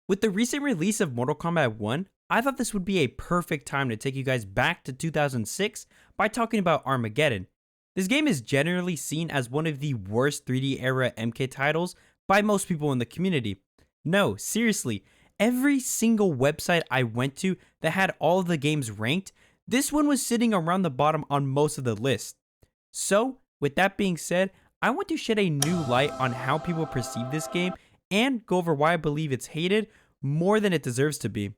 With the recent release of Mortal Kombat 1, I thought this would be a perfect time to take you guys back to 2006 by talking about Armageddon. This game is generally seen as one of the worst 3D era MK titles by most people in the community. No, seriously, every single website I went to that had all of the games ranked, this one was sitting around the bottom on most of the list. So, with that being said, I want to shed a new light on how people perceive this game and go over why I believe it's hated more than it deserves to be.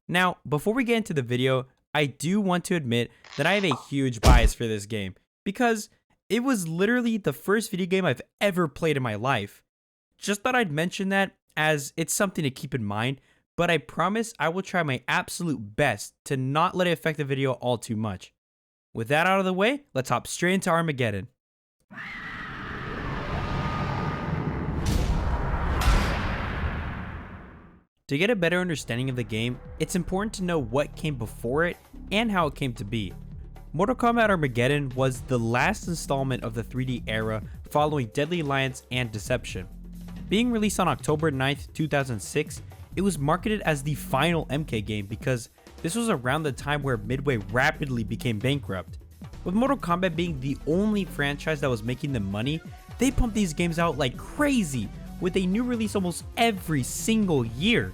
Now, before we get into the video, I do want to admit that I have a huge bias for this game because it was literally the first video game I've ever played in my life. Just thought I'd mention that as it's something to keep in mind, but I promise I will try my absolute best to not let it affect the video all too much. With that out of the way, let's hop straight into Armageddon. To get a better understanding of the game, it's important to know what came before it and how it came to be. Mortal Kombat Armageddon was the last installment of the 3D era following Deadly Alliance and Deception. Being released on October 9th, 2006, it was marketed as the final MK game because this was around the time where Midway rapidly became bankrupt. With Mortal Kombat being the only franchise that was making them money, they pumped these games out like crazy, with a new release almost every single year.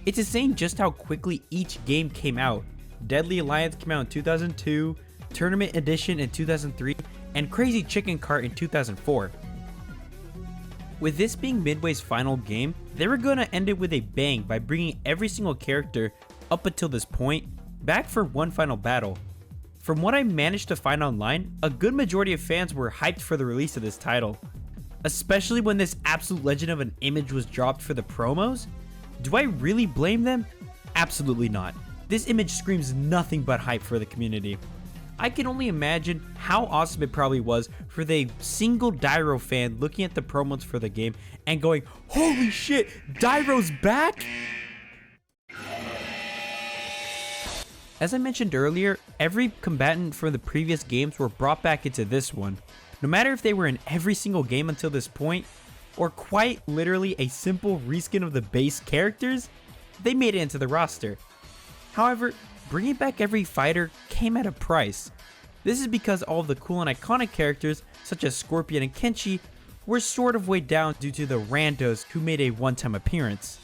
It's insane just how quickly each game came out. Deadly Alliance came out in 2002, Tournament Edition in 2003, and Crazy Chicken Cart in 2004. With this being Midway's final game, they were gonna end it with a bang by bringing every single character up until this point back for one final battle. From what I managed to find online, a good majority of fans were hyped for the release of this title. Especially when this absolute legend of an image was dropped for the promos? Do I really blame them? Absolutely not. This image screams nothing but hype for the community. I can only imagine how awesome it probably was for the single Dairo fan looking at the promos for the game and going, "Holy shit, Dairo's back?" As I mentioned earlier, every combatant from the previous games were brought back into this one. No matter if they were in every single game until this point, or quite literally a simple reskin of the base characters, they made it into the roster. However, bringing back every fighter came at a price. This is because all of the cool and iconic characters, such as Scorpion and Kenshi, were sort of weighed down due to the randos who made a one-time appearance.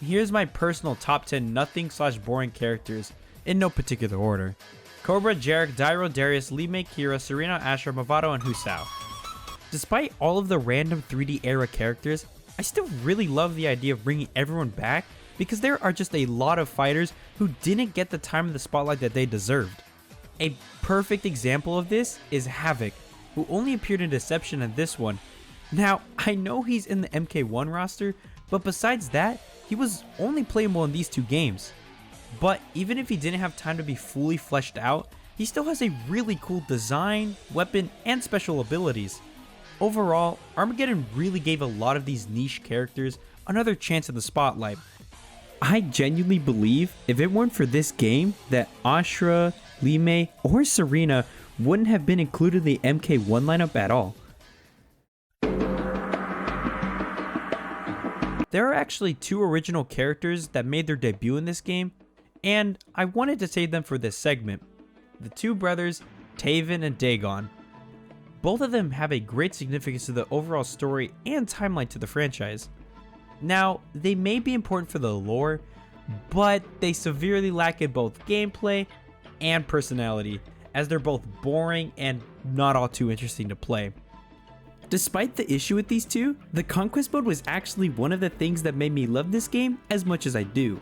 Here's my personal top 10 nothing/boring characters, in no particular order. Cobra, Jarek, Dairo, Darius, Lee Mei, Kira, Serena, Asher, Mavado, and Husao. Despite all of the random 3D era characters, I still really love the idea of bringing everyone back because there are just a lot of fighters who didn't get the time in the spotlight that they deserved. A perfect example of this is Havoc, who only appeared in Deception and this one. Now, I know he's in the MK1 roster, but besides that, he was only playable in these two games. But even if he didn't have time to be fully fleshed out, he still has a really cool design, weapon, and special abilities. Overall, Armageddon really gave a lot of these niche characters another chance in the spotlight. I genuinely believe if it weren't for this game that Ashra, Lee Mei, or Serena wouldn't have been included in the MK1 lineup at all. There are actually two original characters that made their debut in this game, and I wanted to save them for this segment. The two brothers, Taven and Dagon. Both of them have a great significance to the overall story and timeline to the franchise. Now, they may be important for the lore, but they severely lack in both gameplay and personality, as they're both boring and not all too interesting to play. Despite the issue with these two, the Conquest mode was actually one of the things that made me love this game as much as I do.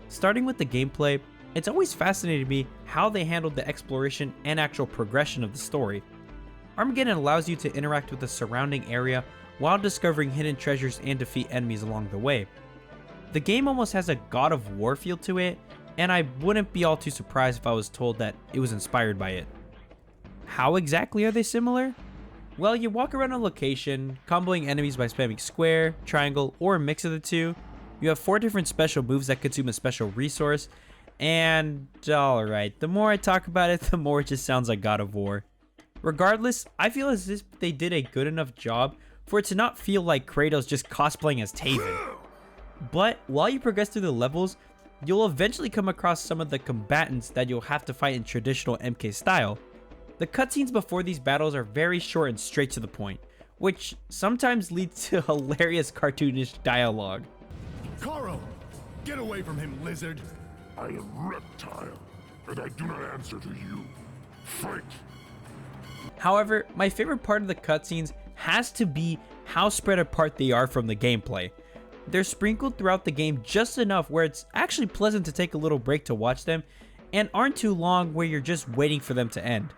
Starting with the gameplay, it's always fascinated me how they handled the exploration and actual progression of the story. Armageddon allows you to interact with the surrounding area while discovering hidden treasures and defeat enemies along the way. The game almost has a God of War feel to it, and I wouldn't be all too surprised if I was told that it was inspired by it. How exactly are they similar? Well, you walk around a location, comboing enemies by spamming square, triangle, or a mix of the two. You have 4 different special moves that consume a special resource, and alright, the more I talk about it, the more it just sounds like God of War. Regardless, I feel as if they did a good enough job for it to not feel like Kratos just cosplaying as Taven. But while you progress through the levels, you'll eventually come across some of the combatants that you'll have to fight in traditional MK style. The cutscenes before these battles are very short and straight to the point, which sometimes leads to hilarious cartoonish dialogue. Karo! Get away from him, lizard! I am Reptile, and I do not answer to you. Fight! However, my favorite part of the cutscenes has to be how spread apart they are from the gameplay. They're sprinkled throughout the game just enough where it's actually pleasant to take a little break to watch them, and aren't too long where you're just waiting for them to end.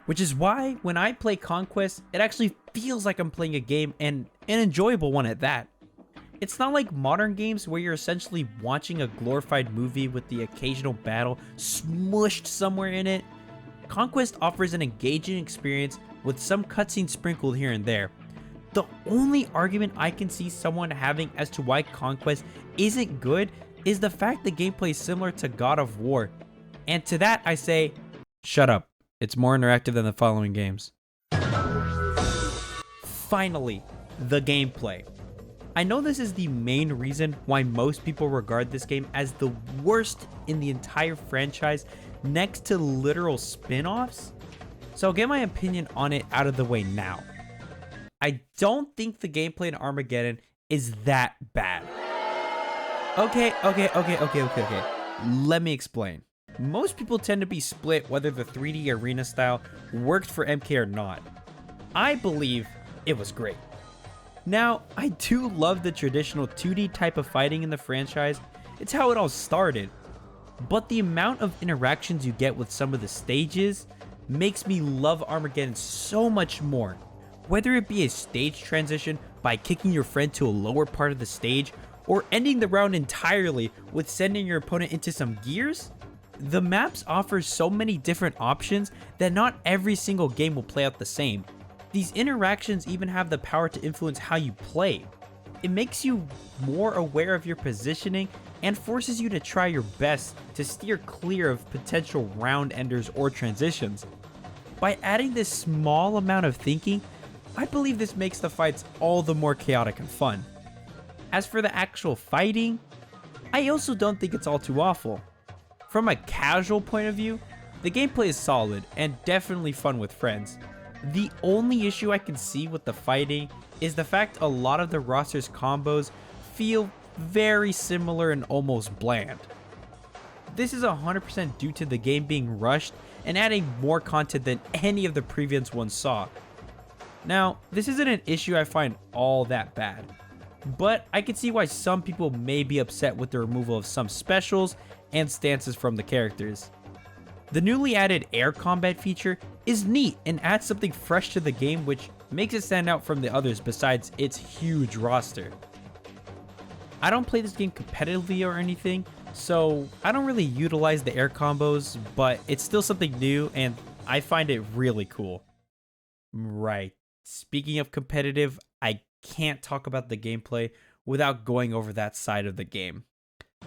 Which is why when I play Conquest, it actually feels like I'm playing a game, and an enjoyable one at that. It's not like modern games where you're essentially watching a glorified movie with the occasional battle smushed somewhere in it. Conquest offers an engaging experience with some cutscenes sprinkled here and there. The only argument I can see someone having as to why Conquest isn't good is the fact the gameplay is similar to God of War. And to that I say, shut up. It's more interactive than the following games. Finally, the gameplay. I know this is the main reason why most people regard this game as the worst in the entire franchise next to literal spin-offs, so I'll get my opinion on it out of the way now. I don't think the gameplay in Armageddon is that bad. Okay. Let me explain. Most people tend to be split whether the 3D arena style worked for MK or not. I believe it was great. Now, I do love the traditional 2D type of fighting in the franchise. It's how it all started. But the amount of interactions you get with some of the stages makes me love Armageddon so much more. Whether it be a stage transition by kicking your friend to a lower part of the stage, or ending the round entirely with sending your opponent into some gears, the maps offer so many different options that not every single game will play out the same. These interactions even have the power to influence how you play. It makes you more aware of your positioning and forces you to try your best to steer clear of potential round enders or transitions. By adding this small amount of thinking, I believe this makes the fights all the more chaotic and fun. As for the actual fighting, I also don't think it's all too awful. From a casual point of view, the gameplay is solid and definitely fun with friends. The only issue I can see with the fighting is the fact a lot of the roster's combos feel very similar and almost bland. This is 100% due to the game being rushed and adding more content than any of the previous ones saw. Now, this isn't an issue I find all that bad, but I can see why some people may be upset with the removal of some specials and stances from the characters. The newly added air combat feature is neat and adds something fresh to the game, which makes it stand out from the others besides its huge roster. I don't play this game competitively or anything, so I don't really utilize the air combos, but it's still something new and I find it really cool. Right, speaking of competitive, I can't talk about the gameplay without going over that side of the game.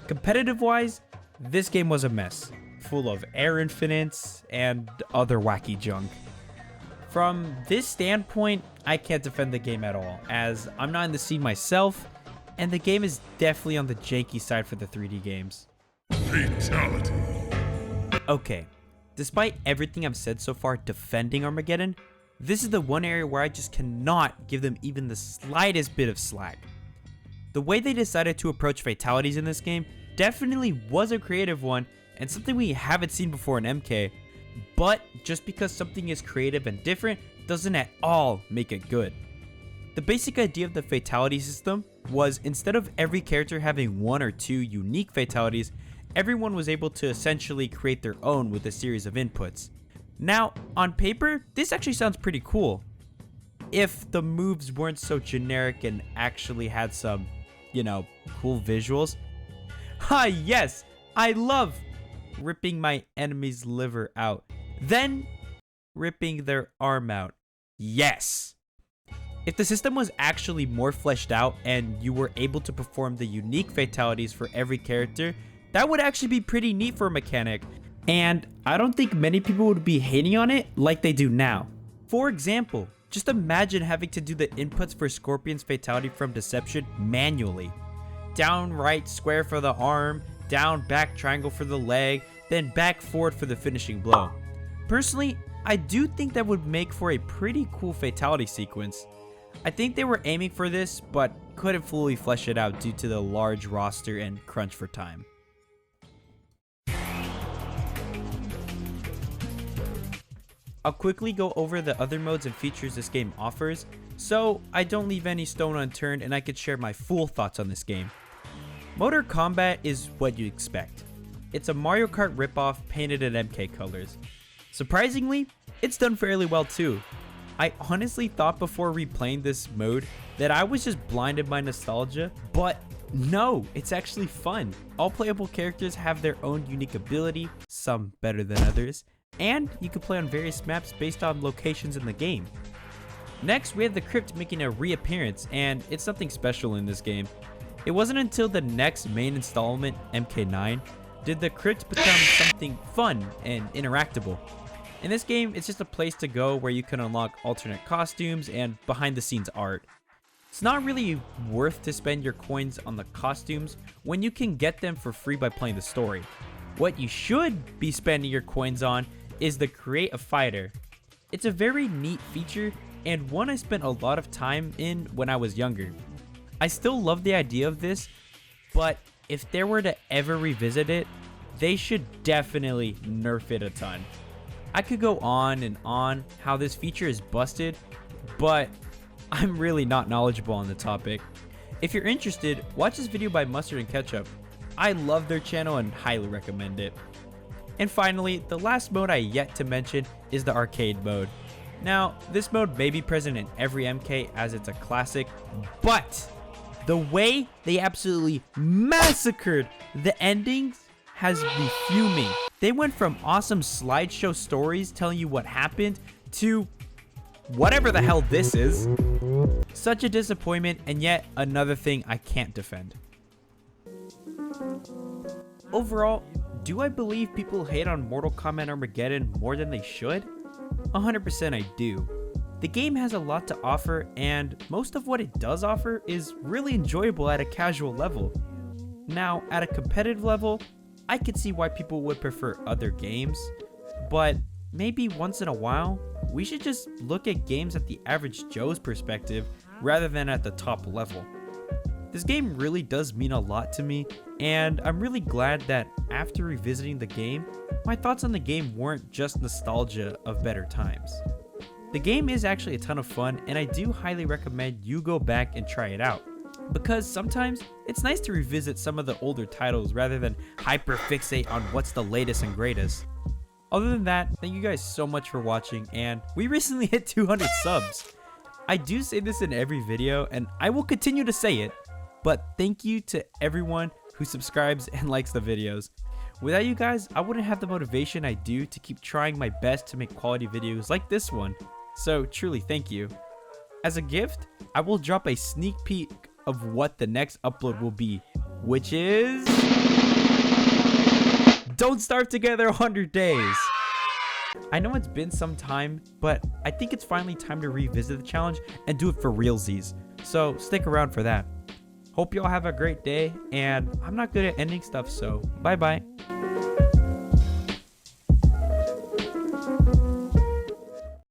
Competitive wise, this game was a mess, full of air infinites and other wacky junk. From this standpoint, I can't defend the game at all, as I'm not in the scene myself, and the game is definitely on the janky side for the 3D games. Fatality. Okay, despite everything I've said so far defending Armageddon, this is the one area where I just cannot give them even the slightest bit of slack. The way they decided to approach fatalities in this game definitely was a creative one and something we haven't seen before in MK, but just because something is creative and different doesn't at all make it good. The basic idea of the fatality system was instead of every character having one or two unique fatalities, everyone was able to essentially create their own with a series of inputs. Now, on paper, this actually sounds pretty cool, if the moves weren't so generic and actually had some, cool visuals. Ah yes, I love ripping my enemy's liver out, then ripping their arm out. Yes! If the system was actually more fleshed out and you were able to perform the unique fatalities for every character, that would actually be pretty neat for a mechanic, and I don't think many people would be hating on it like they do now. For example, just imagine having to do the inputs for Scorpion's fatality from Deception manually. down right square for the arm, down back triangle for the leg, then back forward for the finishing blow. Personally, I do think that would make for a pretty cool fatality sequence. I think they were aiming for this, but couldn't fully flesh it out due to the large roster and crunch for time. I'll quickly go over the other modes and features this game offers, so I don't leave any stone unturned and I could share my full thoughts on this game. Mortal Kombat is what you expect. It's a Mario Kart ripoff painted in MK colors. Surprisingly, it's done fairly well too. I honestly thought before replaying this mode that I was just blinded by nostalgia, but no, it's actually fun. All playable characters have their own unique ability, some better than others, and you can play on various maps based on locations in the game. Next, we have the crypt making a reappearance, and it's something special in this game. It wasn't until the next main installment, MK9, did the crypt become something fun and interactable. In this game, it's just a place to go where you can unlock alternate costumes and behind the scenes art. It's not really worth to spend your coins on the costumes when you can get them for free by playing the story. What you should be spending your coins on is the Create a Fighter. It's a very neat feature and one I spent a lot of time in when I was younger. I still love the idea of this, but if they were to ever revisit it, they should definitely nerf it a ton. I could go on and on how this feature is busted, but I'm really not knowledgeable on the topic. If you're interested, watch this video by Mustard and Ketchup. I love their channel and highly recommend it. And finally, the last mode I yet to mention is the arcade mode. Now, this mode may be present in every MK as it's a classic, but the way they absolutely massacred the endings has me fuming. They went from awesome slideshow stories telling you what happened to whatever the hell this is. Such a disappointment, and yet another thing I can't defend. Overall, do I believe people hate on Mortal Kombat Armageddon more than they should? 100% I do. The game has a lot to offer, and most of what it does offer is really enjoyable at a casual level. Now, at a competitive level, I could see why people would prefer other games, but maybe once in a while, we should just look at games at the average Joe's perspective rather than at the top level. This game really does mean a lot to me, and I'm really glad that after revisiting the game, my thoughts on the game weren't just nostalgia of better times. The game is actually a ton of fun, and I do highly recommend you go back and try it out, because sometimes it's nice to revisit some of the older titles rather than hyper-fixate on what's the latest and greatest. Other than that, thank you guys so much for watching, and we recently hit 200 subs. I do say this in every video, and I will continue to say it, but thank you to everyone who subscribes and likes the videos. Without you guys, I wouldn't have the motivation I do to keep trying my best to make quality videos like this one. So truly thank you. As a gift, I will drop a sneak peek of what the next upload will be, which is Don't Starve Together 100 Days. I know it's been some time, but I think it's finally time to revisit the challenge and do it for realsies. So stick around for that. Hope y'all have a great day, and I'm not good at ending stuff, so bye bye.